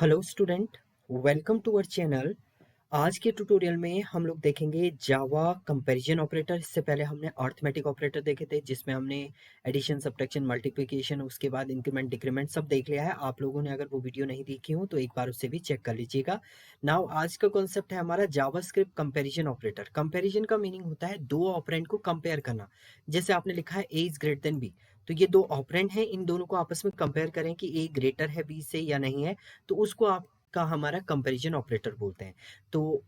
Hello student, welcome to our channel. आज के tutorial में हम लोग देखेंगे जावा कंपैरिजन ऑपरेटर। इससे पहले हमने अर्थमेटिक ऑपरेटर देखे थे जिसमें हमने एडिशन, सब्ट्रैक्शन, मल्टीप्लिकेशन, उसके बाद इंक्रीमेंट, डिक्रीमेंट सब देख लिया है। आप लोगों ने अगर वो वीडियो नहीं देखी हो तो एक बार उससे भी चेक कर लीजिएगा। नाउ आज का कॉन्सेप्ट है हमारा जावास्क्रिप्ट कंपैरिजन ऑपरेटर। कंपैरिजन का मीनिंग होता है दो ऑपरेंड को कंपेयर करना। जैसे आपने लिखा है ए इज ग्रेटर देन बी, तो ये दो ऑपरेंड हैं, इन दोनों को आपस में कंपेयर करें कि ए ग्रेटर है बी से या नहीं है, तो उसको आप का हमारा कंपैरिजन ऑपरेटर बोलते हैं। तो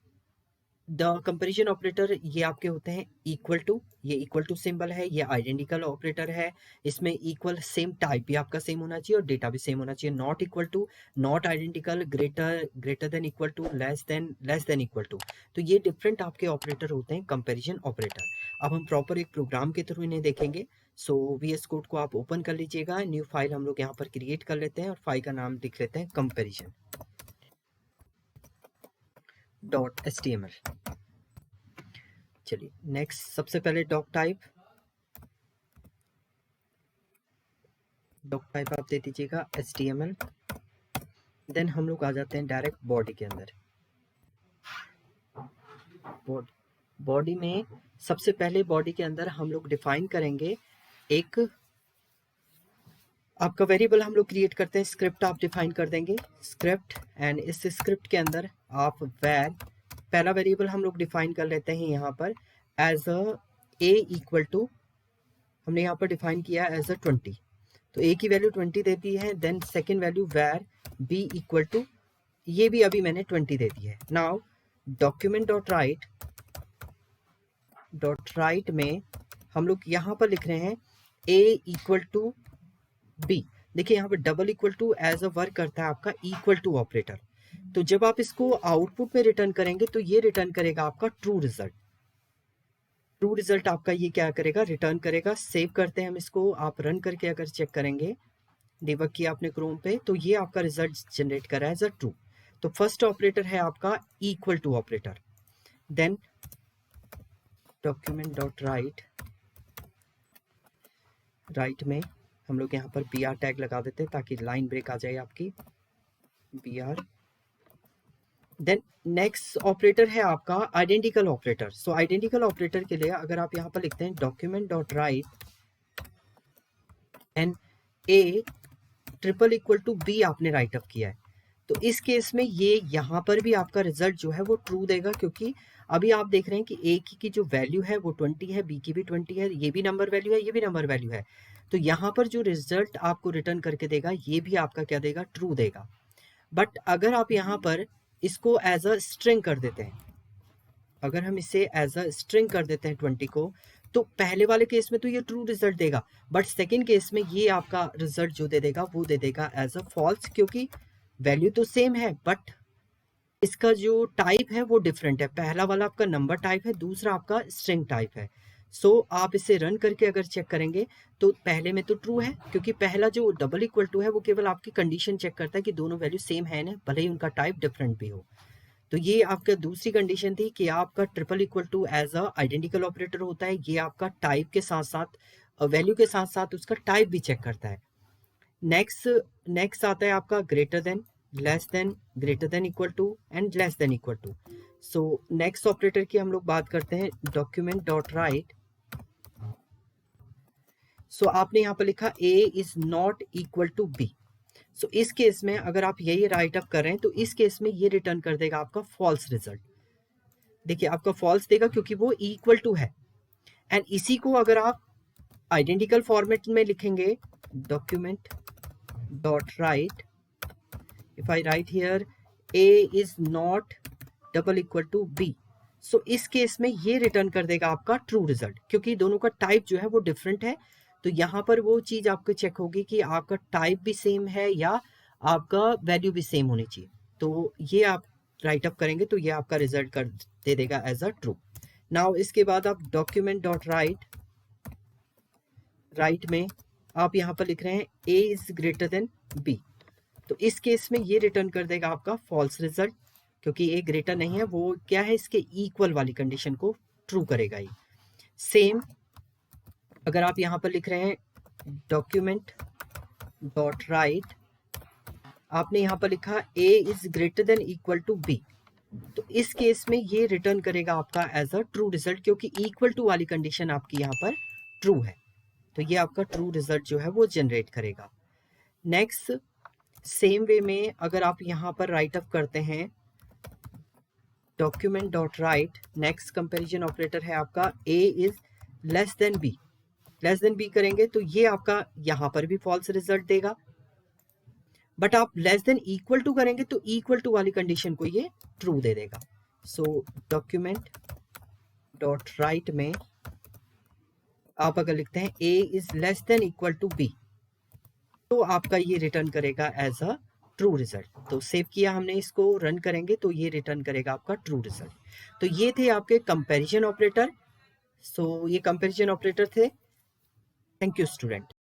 द कंपैरिजन ऑपरेटर ये आपके होते हैं इक्वल टू, ये इक्वल टू सिंबल है, ये आइडेंटिकल ऑपरेटर है। इसमें इक्वल, सेम टाइप भी आपका सेम होना चाहिए और डेटा भी सेम होना चाहिए। Not equal to, not identical, greater, greater than equal to, less than equal to. तो ये डिफरेंट आपके ऑपरेटर होते हैं कंपैरिजन ऑपरेटर। अब हम प्रॉपर एक प्रोग्राम के थ्रू इन्हें देखेंगे। सो VS कोड को आप ओपन कर लीजिएगा। न्यू फाइल हम लोग यहाँ पर क्रिएट कर लेते हैं और फाइल का नाम लिख लेते हैं कंपैरिजन .html। चलिए नेक्स्ट, सबसे पहले डॉक टाइप आप दे दीजिएगा HTML। देन हम लोग आ जाते हैं डायरेक्ट बॉडी के अंदर। बॉडी में सबसे पहले बॉडी के अंदर हम लोग डिफाइन करेंगे एक आपका वेरिएबल। हम लोग क्रिएट करते हैं स्क्रिप्ट, आप डिफाइन कर देंगे स्क्रिप्ट। एंड इस स्क्रिप्ट के अंदर आप वैर, पहला वेरिएबल हम लोग डिफाइन कर लेते हैं यहाँ पर as a a equal to, हमने यहाँ पर डिफाइन किया एज अ 20, तो ए की वैल्यू 20 दे दी है। देन सेकेंड वैल्यू वैर बी इक्वल टू, ये भी अभी मैंने 20 दे दी है। नाउ डॉक्यूमेंट डॉट राइट में हम लोग यहाँ पर लिख रहे हैं ए इक्वल टू बी। देखिए यहाँ पर double equal to as a work करता है आपका इक्वल टू ऑपरेटर। तो जब आप इसको आउटपुट में रिटर्न करेंगे तो ये रिटर्न करेगा आपका ट्रू रिजल्ट। ट्रू रिजल्ट आपका ये क्या करेगा, रिटर्न करेगा। सेव करते हैं हम इसको, आप रन करके अगर चेक करेंगे, डिबग किया आपने क्रोम पे, तो ये आपका रिजल्ट जनरेट कर रहा है एज अ ट्रू। तो फर्स्ट ऑपरेटर है आपका equal to operator. Then document dot write में हम लोग यहाँ पर br टैग लगा देते हैं ताकि लाइन ब्रेक आ जाए आपकी, br। देन नेक्स्ट ऑपरेटर है आपका identical operator. So identical operator के लिए अगर आप यहाँ पर लिखते हैं document dot write and a triple equal to B आपने राइट अप किया है, तो इस केस में ये यहाँ पर भी आपका रिजल्ट जो है वो ट्रू देगा, क्योंकि अभी आप देख रहे हैं कि ए की जो वैल्यू है वो 20 है, बी की भी 20 है, ये भी नंबर वैल्यू है, ये भी नंबर वैल्यू है। तो यहाँ पर जो रिजल्ट आपको रिटर्न करके देगा ये भी आपका क्या देगा, ट्रू देगा। बट अगर आप यहाँ पर इसको एज अ स्ट्रिंग कर देते हैं, अगर हम इसे एज अ स्ट्रिंग कर देते हैं 20 को, तो पहले वाले केस में तो ये ट्रू रिजल्ट देगा, बट सेकेंड केस में ये आपका रिजल्ट जो दे देगा वो दे देगा एज अ फॉल्स, क्योंकि वैल्यू तो सेम है बट इसका जो टाइप है वो डिफरेंट है। पहला वाला आपका नंबर टाइप है, दूसरा आपका स्ट्रिंग टाइप है। सो आप इसे रन करके अगर चेक करेंगे तो पहले में तो ट्रू है, क्योंकि पहला जो डबल इक्वल टू है वो केवल आपकी कंडीशन चेक करता है कि दोनों वैल्यू सेम है ना, भले ही उनका टाइप डिफरेंट भी हो। तो ये आपका दूसरी कंडीशन थी कि आपका triple equal to as a identical operator होता है, ये आपका टाइप के साथ साथ वैल्यू के साथ साथ उसका टाइप भी चेक करता है। नेक्स्ट नेक्स्ट आता है आपका greater than, less than, greater than equal to and less than equal to. So next operator की हम लोग बात करते हैं डॉक्यूमेंट डॉट राइट। सो आपने यहाँ पर लिखा A is not equal to B. So इस केस में अगर आप यही राइट अप कर रहे हैं तो इस केस में ये रिटर्न कर देगा आपका फॉल्स रिजल्ट। देखिए आपका फॉल्स देगा क्योंकि वो इक्वल टू है। एंड इसी को अगर आप आइडेंटिकल फॉर्मेट में लिखेंगे, document dot right, if I write here a is not double equal to b, सो इस केस में ये रिटर्न कर देगा आपका ट्रू रिजल्ट, क्योंकि दोनों का टाइप जो है वो डिफरेंट है। तो यहाँ पर वो चीज आपको चेक होगी कि आपका टाइप भी सेम है या आपका वैल्यू भी सेम होनी चाहिए। तो ये आप राइट अप करेंगे तो ये आपका रिजल्ट कर दे देगा एज अ ट्रू। नाउ इसके बाद आप डॉक्यूमेंट डॉट राइट में आप यहाँ पर लिख रहे हैं a is greater then b, तो इस केस में ये रिटर्न कर देगा आपका फॉल्स रिजल्ट, क्योंकि ए ग्रेटर नहीं है, वो क्या है इसके इक्वल वाली कंडीशन को ट्रू करेगा ये। सेम अगर आप यहाँ पर लिख रहे हैं डॉक्यूमेंट डॉट राइट, आपने यहाँ पर लिखा a is greater than equal to b, तो इस केस में ये रिटर्न करेगा आपका एज अ ट्रू रिजल्ट, क्योंकि इक्वल टू वाली कंडीशन आपकी यहाँ पर ट्रू है, तो ये आपका ट्रू रिजल्ट जो है वो जनरेट करेगा। नेक्स्ट सेम वे में अगर आप यहाँ पर राइट अप करते हैं document dot right, next comparison operator है आपका a is less then b, less than b करेंगे तो ये आपका यहाँ पर भी फॉल्स रिजल्ट देगा, बट आप लेस देन इक्वल टू करेंगे तो इक्वल टू वाली कंडीशन को ये ट्रू दे देगा। सो डॉक्यूमेंट डॉट राइट में आप अगर लिखते हैं a is less than equal to b, तो आपका ये रिटर्न करेगा एज अ ट्रू रिजल्ट। तो सेव किया हमने, इसको रन करेंगे तो ये रिटर्न करेगा आपका ट्रू रिजल्ट। तो ये थे आपके कंपैरिजन ऑपरेटर। सो ये कंपैरिजन ऑपरेटर थे। Thank you student.